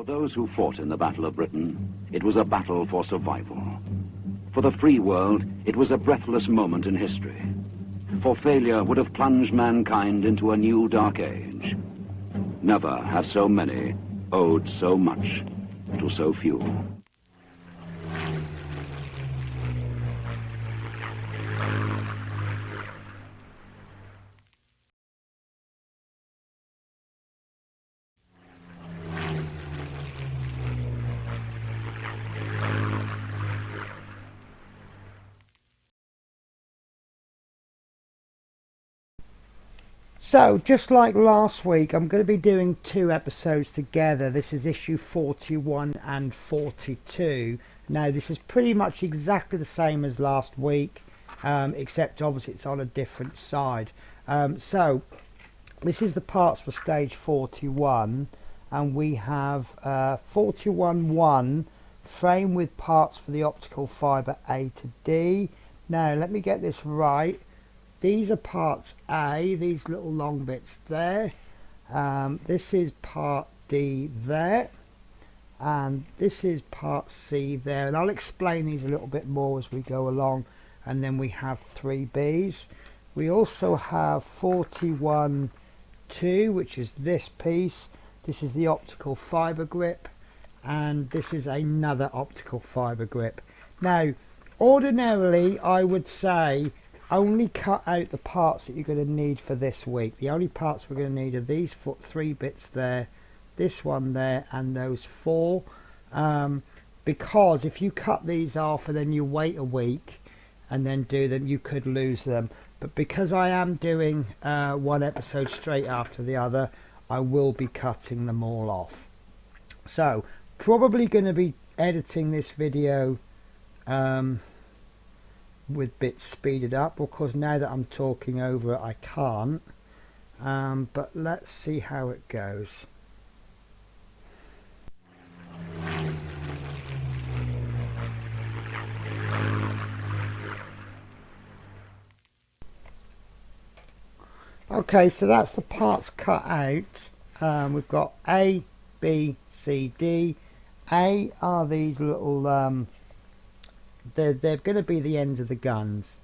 For those who fought in the Battle of Britain, it was a battle for survival. For the free world, it was a breathless moment in history. For failure would have plunged mankind into a new dark age. Never have so many owed so much to so few. So, just like last week, I'm going to be doing two episodes together. This is issue 41 and 42. Now, this is pretty much exactly the same as last week, except obviously it's on a different side. So, this is the parts for stage 41, and we have 41.1 frame with parts for the optical fibre A to D. Now, let me get this right. These are parts A, these little long bits there. This is part D there. And this is part C there. And I'll explain these a little bit more as we go along. And then we have 3 Bs. We also have 41.2, which is this piece. This is the optical fibre grip. And this is another optical fibre grip. Now, ordinarily, I would say only cut out the parts that you're going to need for this week. The only parts we're going to need are these 3 bits there, this one there, and those 4. Because if you cut these off and then you wait a week and then do them, you could lose them. But because I am doing one episode straight after the other, I will be cutting them all off. So, probably going to be editing this video with bits speeded up. Of course, now that I'm talking over it, I can't. But let's see how it goes. Okay, so that's the parts cut out. We've got A, B, C, D. A are these little they're going to be the ends of the guns,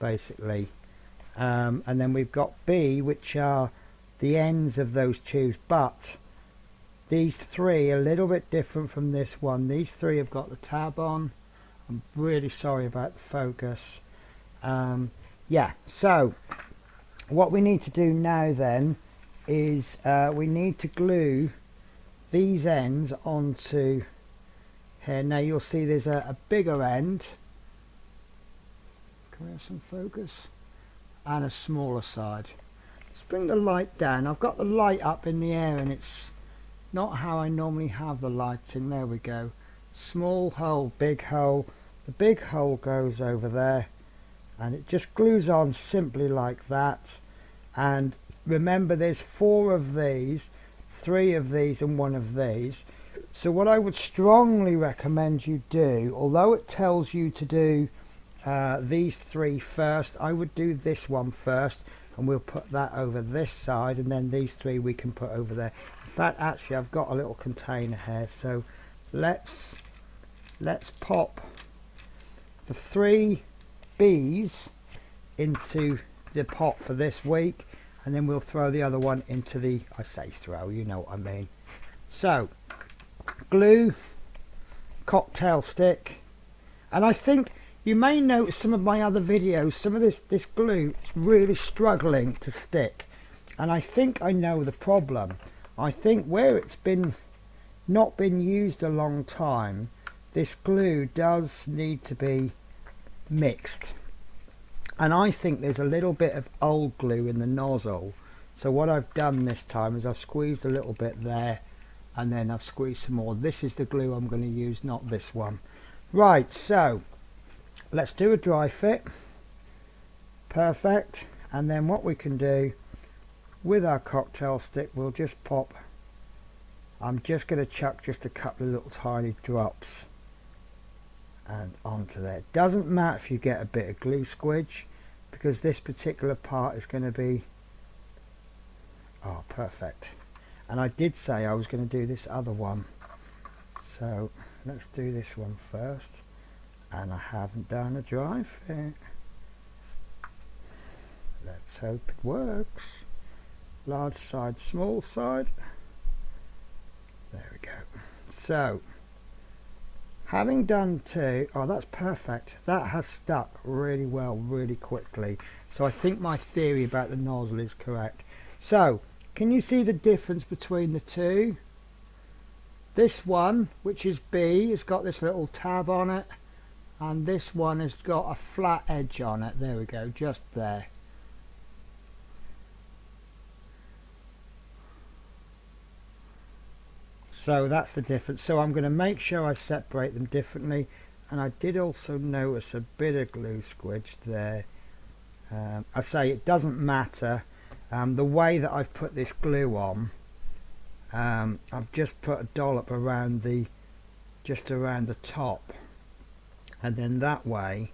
basically, and then we've got B, which are the ends of those tubes, but these 3 are a little bit different from this one. These 3 have got the tab on. I'm really sorry about the focus. Yeah, so what we need to do now then is we need to glue these ends onto here. Now you'll see there's a bigger end. Can we have some focus? And a smaller side. Let's bring the light down. I've got the light up in the air and it's not how I normally have the lighting. There we go. Small hole, big hole. The big hole goes over there and it just glues on simply like that. And remember, there's 4 of these, 3 of these and 1 of these. So what I would strongly recommend you do, although it tells you to do these 3 first, I would do this one first, and we'll put that over this side, and then these 3 we can put over there. In fact, actually, I've got a little container here, so let's pop the 3 Bs into the pot for this week, and then we'll throw the other one into the, I say throw, you know what I mean. So, glue, cocktail stick, and I think you may notice some of my other videos, some of this glue is really struggling to stick, and I think I know the problem. I think where it's not been used a long time, this glue does need to be mixed, and I think there's a little bit of old glue in the nozzle. So what I've done this time is I've squeezed a little bit there, and then I've squeezed some more. This is the glue I'm going to use, not this one. Right, so let's do a dry fit. Perfect. And then what we can do with our cocktail stick, we'll just pop, I'm just going to chuck just a couple of little tiny drops and onto there. It doesn't matter if you get a bit of glue squidge, because this particular part is going to be, oh, perfect. And I did say I was going to do this other one. So let's do this one first, and I haven't done a dry fit. Let's hope it works. Large side, small side. There we go. So having done two, oh, that's perfect. That has stuck really well, really quickly. So I think my theory about the nozzle is correct. So can you see the difference between the two? This one, which is B, has got this little tab on it, and this one has got a flat edge on it. There we go, just there. So that's the difference. So I'm going to make sure I separate them differently, and I did also notice a bit of glue squidge there. I say it doesn't matter. The way that I've put this glue on, I've just put a dollop around just around the top, and then that way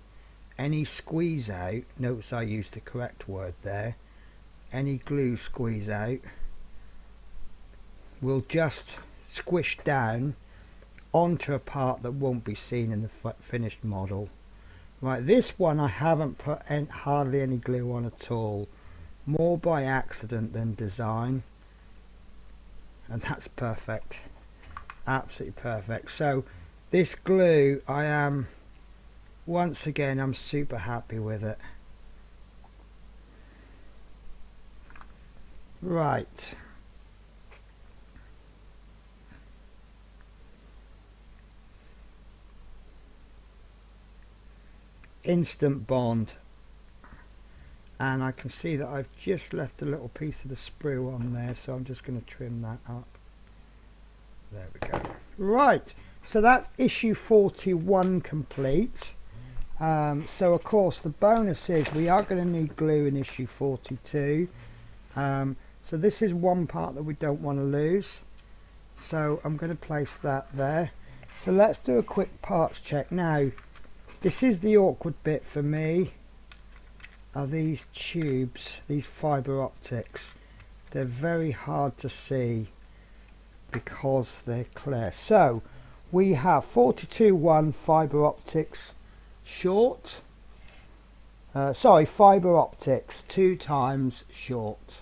any squeeze out, notice I used the correct word there, any glue squeeze out will just squish down onto a part that won't be seen in the finished model. Right, this one I haven't put hardly any glue on at all, more by accident than design, and that's perfect, absolutely perfect. So this glue, I am, once again, I'm super happy with it. Right, instant bond, and I can see that I've just left a little piece of the sprue on there, so I'm just going to trim that up. There we go. Right, so that's issue 41 complete. So of course the bonus is we are going to need glue in issue 42. So this is one part that we don't want to lose, so I'm going to place that there. So let's do a quick parts check now. This is the awkward bit for me, are these tubes, these fibre optics. They're very hard to see because they're clear. So we have 42.1 fibre optics short, sorry, fibre optics 2 times short.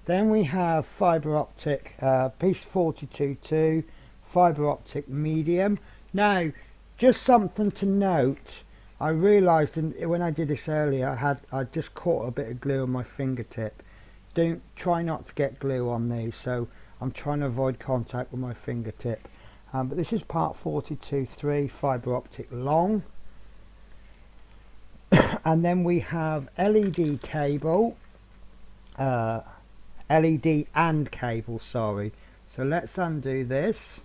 Then we have fibre optic piece 42.2 fibre optic medium. Now just something to note, I realised when I did this earlier I just caught a bit of glue on my fingertip. Try not to get glue on these, so I'm trying to avoid contact with my fingertip. But this is part 42.3 fibre optic long. And then we have LED cable, LED and cable, sorry. So let's undo this.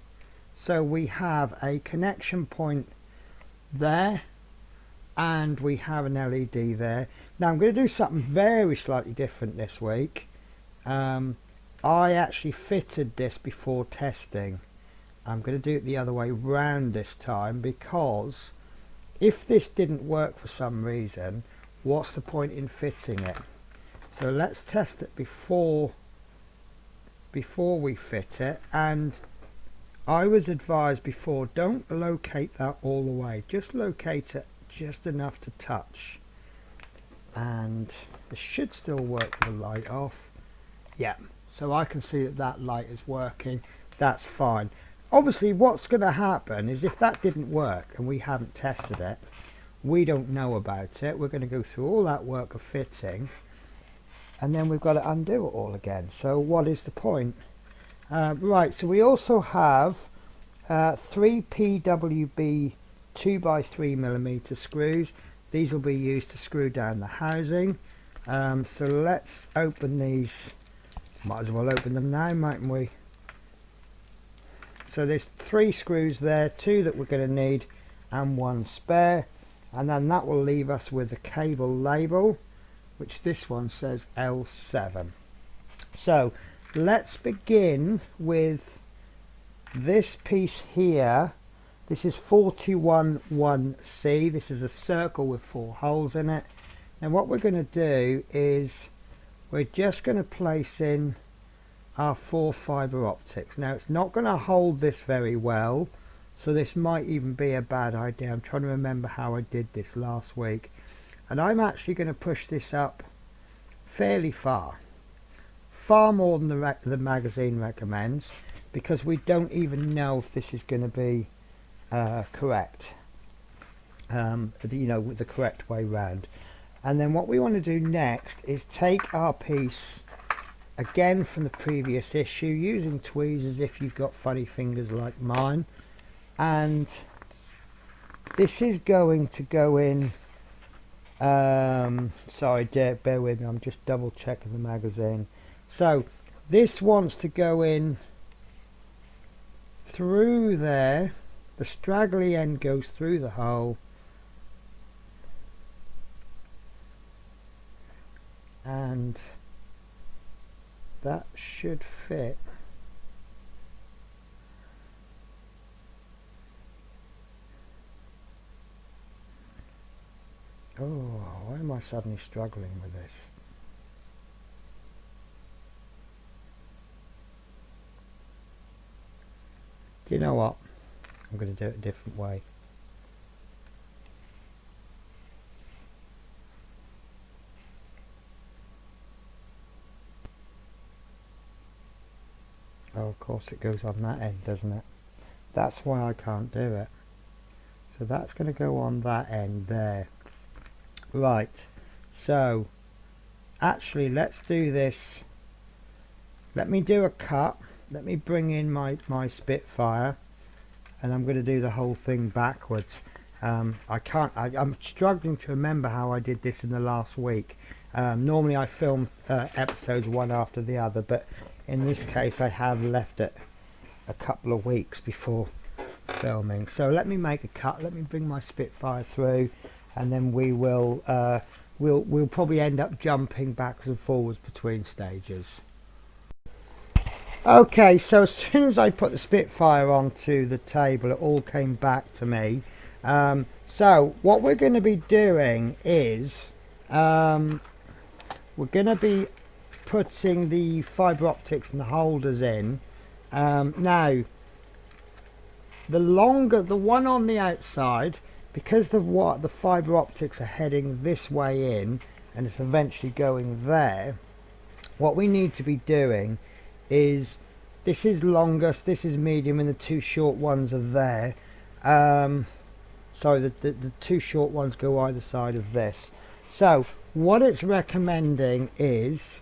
So we have a connection point there, and we have an LED there. Now I'm going to do something very slightly different this week. I actually fitted this before testing. I'm going to do it the other way round this time, because if this didn't work for some reason, what's the point in fitting it? So let's test it before we fit it. And I was advised before, don't locate that all the way, just locate it just enough to touch, and it should still work with the light off. Yeah, so I can see that that light is working. That's fine. Obviously what's going to happen is if that didn't work and we haven't tested it, we don't know about it. We're going to go through all that work of fitting, and then we've got to undo it all again. So what is the point? Right, so we also have 3 PWB 2x3mm screws. These will be used to screw down the housing. So let's open these. Might as well open them now, mightn't we? So there's 3 screws there, 2 that we're going to need and 1 spare, and then that will leave us with the cable label, which this one says L7. So let's begin with this piece here. This is 41.1C. This is a circle with 4 holes in it. And what we're going to do is we're just going to place in our 4 fibre optics. Now it's not going to hold this very well, so this might even be a bad idea. I'm trying to remember how I did this last week, and I'm actually going to push this up fairly far more than the magazine recommends, because we don't even know if this is going to be correct, you know, with the correct way round. And then what we want to do next is take our piece again from the previous issue, using tweezers if you've got funny fingers like mine, and this is going to go in, sorry, bear with me, I'm just double checking the magazine. So this wants to go in through there, the straggly end goes through the hole, and that should fit. Oh, why am I suddenly struggling with this? Do you know what? I'm going to do it a different way. Oh, of course it goes on that end, doesn't it? That's why I can't do it. So that's going to go on that end there. Right, so actually let's do this. Let me do a cut. Let me bring in my Spitfire, and I'm going to do the whole thing backwards. I'm struggling to remember how I did this in the last week. Normally I film episodes one after the other, but in this case I have left it a couple of weeks before filming. So let me make a cut. Let me bring my Spitfire through, and then we will we'll probably end up jumping backwards and forwards between stages. Okay, so as soon as I put the Spitfire onto the table, it all came back to me. So what we're going to be doing is we're going to be putting the fibre optics and the holders in. Now the one on the outside, because the fibre optics are heading this way in and it's eventually going there, what we need to be doing is, this is longest, this is medium, and the two short ones are there. Sorry, the two short ones go either side of this. So what it's recommending is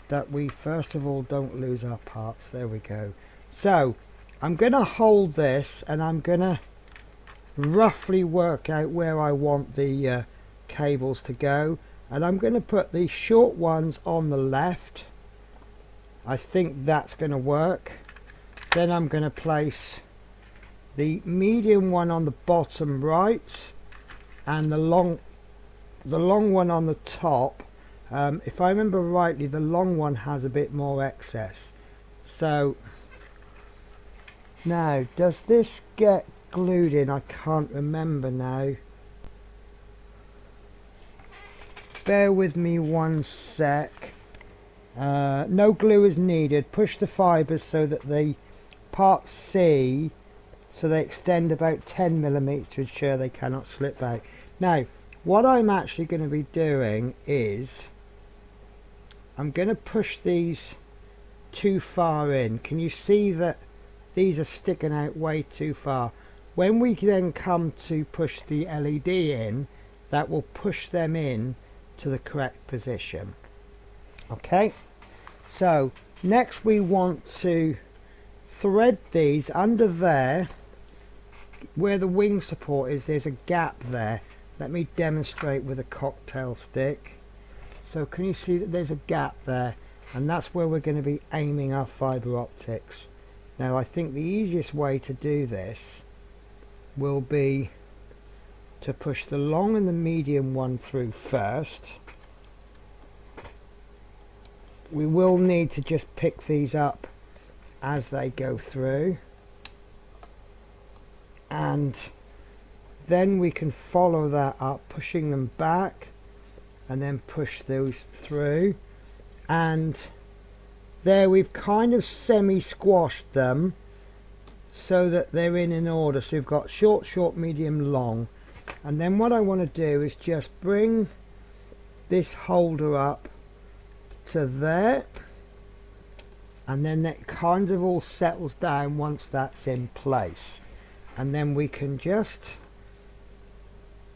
that we first of all don't lose our parts. There we go. So I'm going to hold this, and I'm going to roughly work out where I want the cables to go, and I'm going to put the short ones on the left. I think that's going to work. Then I'm going to place the medium one on the bottom right, and the long one on the top. If I remember rightly, the long one has a bit more excess. So now, does this get glued in? I can't remember now. Bear with me one sec. No glue is needed. Push the fibres so that the part C, so they extend about 10 millimeters to ensure they cannot slip out. Now what I'm actually going to be doing is I'm going to push these too far in. Can you see that these are sticking out way too far? When we then come to push the LED in, that will push them in to the correct position. Okay, so next we want to thread these under there where the wing support is. There's a gap there. Let me demonstrate with a cocktail stick. So can you see that there's a gap there, and that's where we're going to be aiming our fibre optics. Now I think the easiest way to do this will be to push the long and the medium one through first. We will need to just pick these up as they go through, and then we can follow that up, pushing them back, and then push those through, and there we've kind of semi-squashed them so that they're in order. So we've got short, short, medium, long. And then what I want to do is just bring this holder up to there, and then that kind of all settles down once that's in place. And then we can just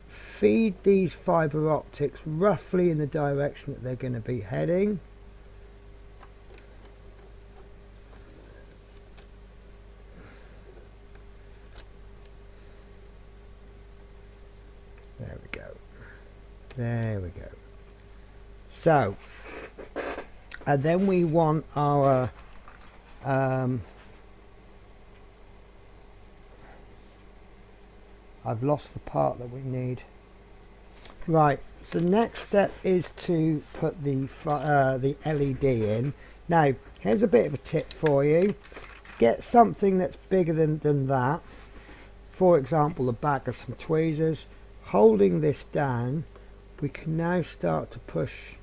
feed these fibre optics roughly in the direction that they're going to be heading. There we go. There we go. So, and then we want our I've lost the part that we need. Right, so next step is to put the LED in. Now, here's a bit of a tip for you. Get something that's bigger than that. For example, a bag of some tweezers. Holding this down, we can now start to push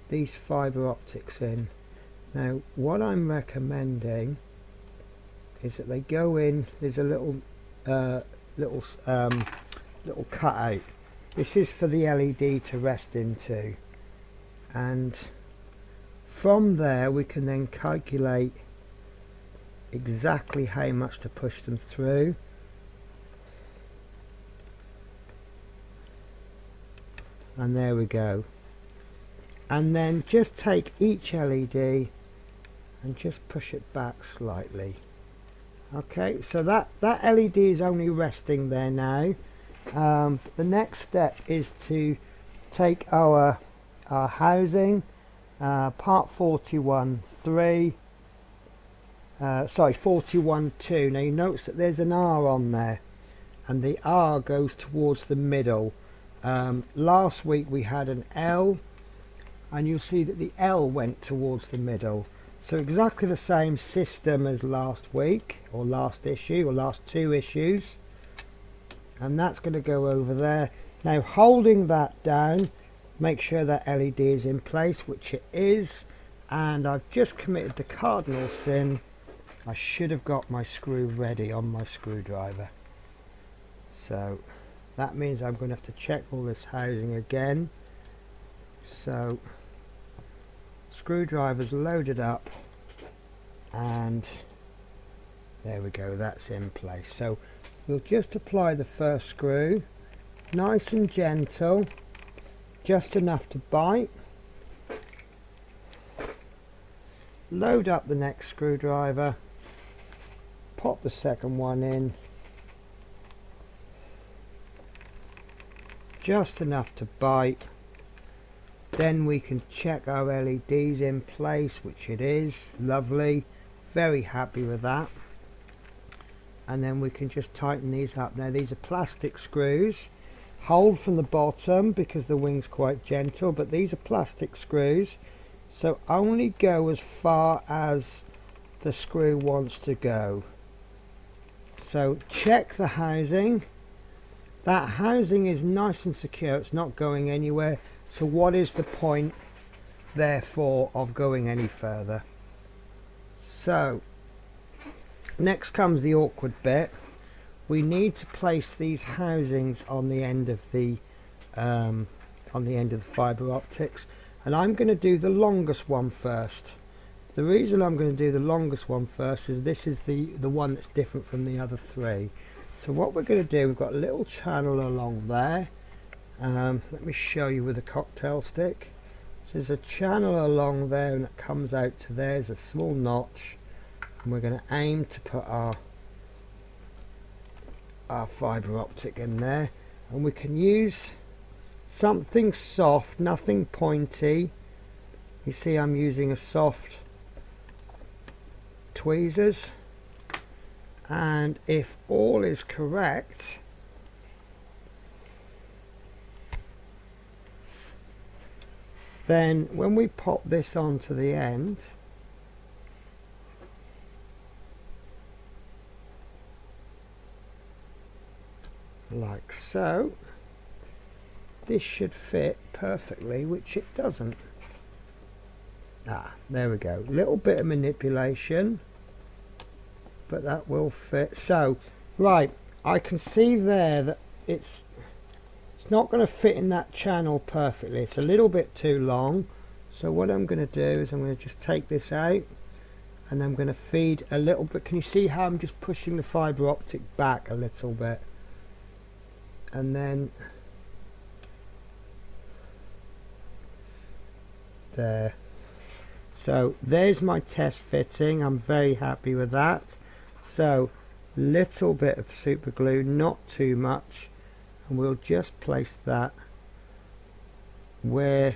these fibre optics in. Now, what I'm recommending is that they go in. There's a little cutout. This is for the LED to rest into, and from there we can then calculate exactly how much to push them through. And there we go. And then just take each LED and just push it back slightly. Okay, so that LED is only resting there now. The next step is to take our housing, part 41.3, sorry, 41.2. Now you notice that there's an R on there, and the R goes towards the middle. Last week we had an L, and you'll see that the L went towards the middle. So exactly the same system as last week, or last issue, or last two issues. And that's going to go over there. Now, holding that down, make sure that LED is in place, which it is. And I've just committed the cardinal sin. I should have got my screw ready on my screwdriver. So that means I'm going to have to check all this housing again. So screwdriver's loaded up, and there we go, that's in place. So we'll just apply the first screw, nice and gentle, just enough to bite. Load up the next screwdriver, pop the second one in, just enough to bite. Then we can check our LEDs in place, which it is. Lovely, very happy with that. And then we can just tighten these up. Now these are plastic screws. Hold from the bottom because the wing's quite gentle, but these are plastic screws, so only go as far as the screw wants to go. So check the housing. That housing is nice and secure, it's not going anywhere. So what is the point, therefore, of going any further? So next comes the awkward bit. We need to place these housings on the end of the fibre optics, and I'm going to do the longest one first. The reason I'm going to do the longest one first is this is the one that's different from the other three. So what we're going to do, we've got a little channel along there. Let me show you with a cocktail stick. So there's a channel along there, and it comes out to there. There's a small notch, and we're going to aim to put our fibre optic in there, and we can use something soft, nothing pointy. You see I'm using a soft tweezers, and if all is correct, then when we pop this onto the end, like so, this should fit perfectly, which it doesn't. There we go, little bit of manipulation, but that will fit. So right, I can see there that it's not going to fit in that channel perfectly. It's a little bit too long. So what I'm going to do is I'm going to just take this out, and I'm going to feed a little bit. Can you see how I'm just pushing the fibre optic back a little bit? And then there. So there's my test fitting. I'm very happy with that. So little bit of super glue, not too much, and we'll just place that where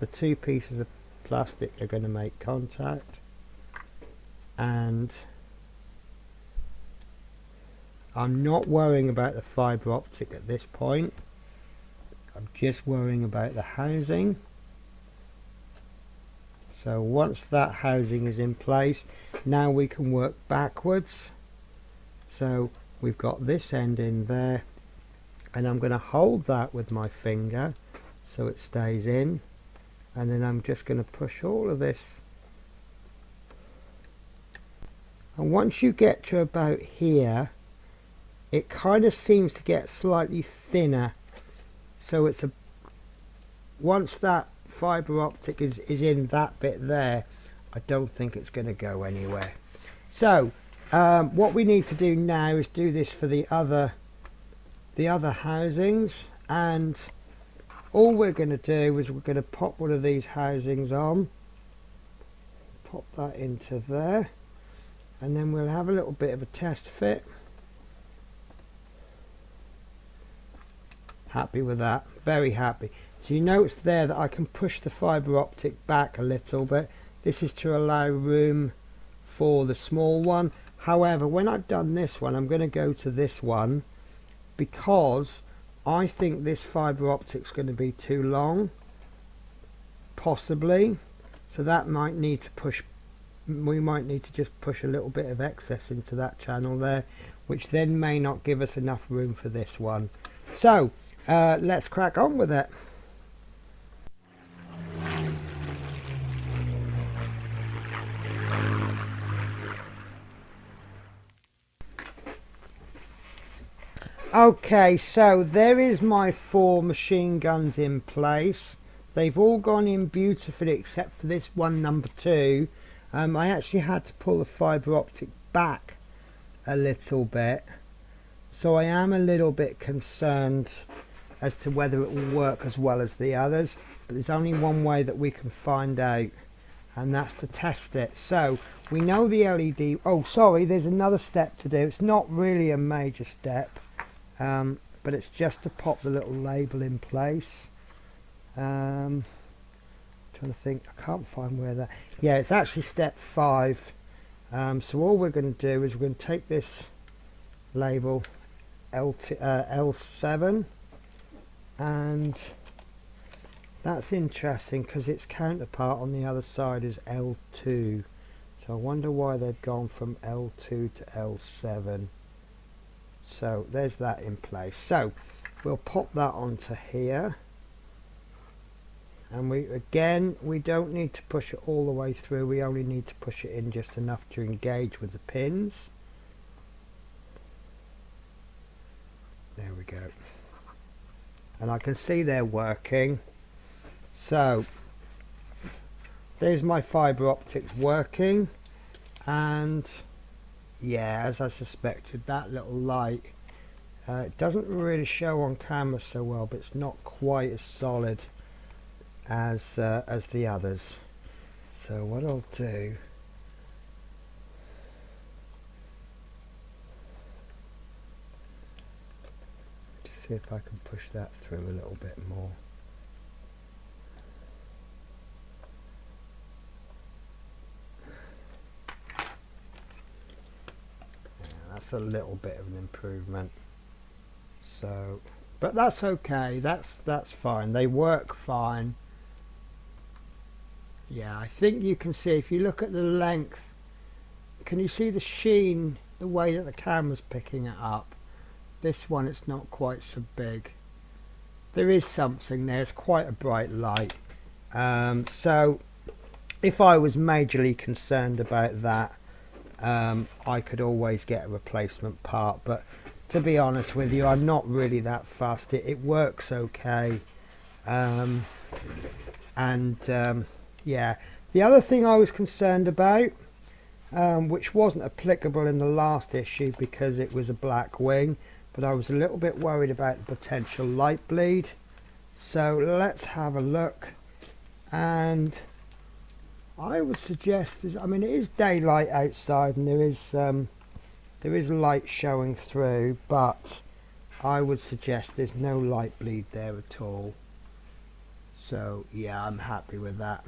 the two pieces of plastic are going to make contact. And I'm not worrying about the fibre optic at this point. I'm just worrying about the housing. So once that housing is in place, now we can work backwards. So we've got this end in there, and I'm going to hold that with my finger so it stays in, and then I'm just going to push all of this. And once you get to about here, it kind of seems to get slightly thinner. So it's a, once that fibre optic is in that bit there, I don't think it's going to go anywhere. So what we need to do now is do this for the other housings, and all we're going to do is we're going to pop one of these housings on, pop that into there, and then we'll have a little bit of a test fit. Happy with that, very happy. So you notice there that I can push the fibre optic back a little bit. This is to allow room for the small one. However, when I've done this one, I'm going to go to this one because I think this fibre optic's going to be too long, possibly. So that might need to push, we might need to just push a little bit of excess into that channel there, which then may not give us enough room for this one. So let's crack on with it. Okay, so there is my 4 machine guns in place. They've all gone in beautifully except for this one, number 2. I actually had to pull the fibre optic back a little bit, so I am a little bit concerned as to whether it will work as well as the others, but there's only one way that we can find out, and that's to test it. So we know the LED, oh sorry, there's another step to do. It's not really a major step, but it's just to pop the little label in place. Trying to think, I can't find where that, yeah, it's actually step 5. So all we're going to do is we're going to take this label L7, and that's interesting because its counterpart on the other side is L2. So I wonder why they've gone from L2 to L7. So there's that in place. So we'll pop that onto here, and we don't need to push it all the way through. We only need to push it in just enough to engage with the pins. There we go, and I can see they're working. So there's my fibre optics working, and yeah, as I suspected, that little light, it doesn't really show on camera so well, but it's not quite as solid as the others. So what I'll do, just see if I can push that through a little bit more. That's a little bit of an improvement. So, but that's okay. That's fine. They work fine. Yeah, I think you can see, if you look at the length, can you see the sheen, the way that the camera's picking it up? This one, it's not quite so big. There is something there. It's quite a bright light. So if I was majorly concerned about that, I could always get a replacement part, but to be honest with you, I'm not really that fussed. It works okay. Yeah, the other thing I was concerned about, which wasn't applicable in the last issue because it was a black wing, but I was a little bit worried about the potential light bleed. So let's have a look, and I would suggest I mean, it is daylight outside and there is light showing through, but I would suggest there's no light bleed there at all. So yeah, I'm happy with that.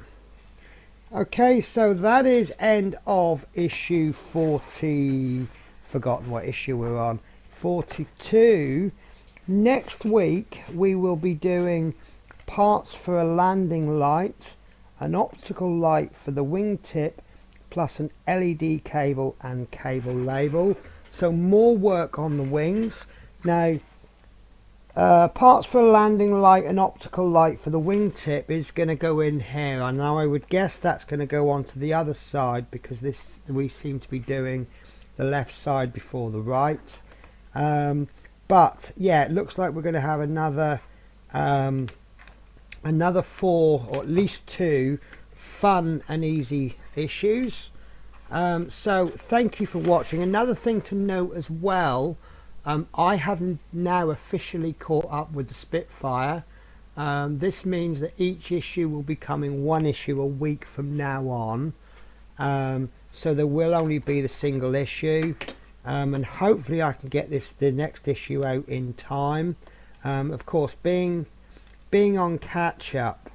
Okay, so that is end of issue 40. Forgotten what issue we're on. 42. Next week we will be doing parts for a landing light, an optical light for the wingtip, plus an LED cable and cable label. So more work on the wings. Now, parts for a landing light and optical light for the wingtip is going to go in here. And now I would guess that's going to go onto the other side, because we seem to be doing the left side before the right. But yeah, it looks like we're going to have another 4 or at least 2 fun and easy issues. So thank you for watching. Another thing to note as well, I have now officially caught up with the Spitfire. This means that each issue will be coming 1 issue a week from now on. So there will only be the single issue, and hopefully I can get the next issue out in time. Of course, being on catch up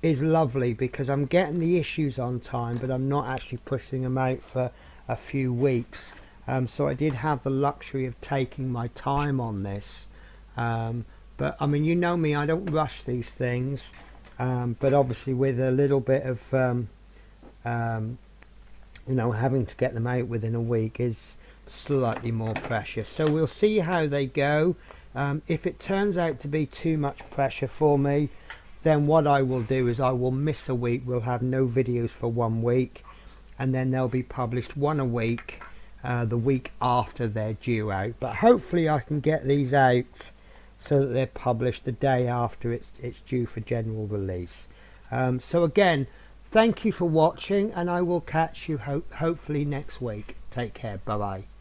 is lovely because I'm getting the issues on time, but I'm not actually pushing them out for a few weeks. So I did have the luxury of taking my time on this. But I mean, you know me, I don't rush these things. But obviously with a little bit of you know, having to get them out within a week is slightly more pressure. So we'll see how they go. If it turns out to be too much pressure for me, then what I will do is I will miss a week. We'll have no videos for 1 week, and then they'll be published 1 a week the week after they're due out. But hopefully I can get these out so that they're published the day after it's due for general release. So again, thank you for watching, and I will catch you hopefully next week. Take care. Bye bye.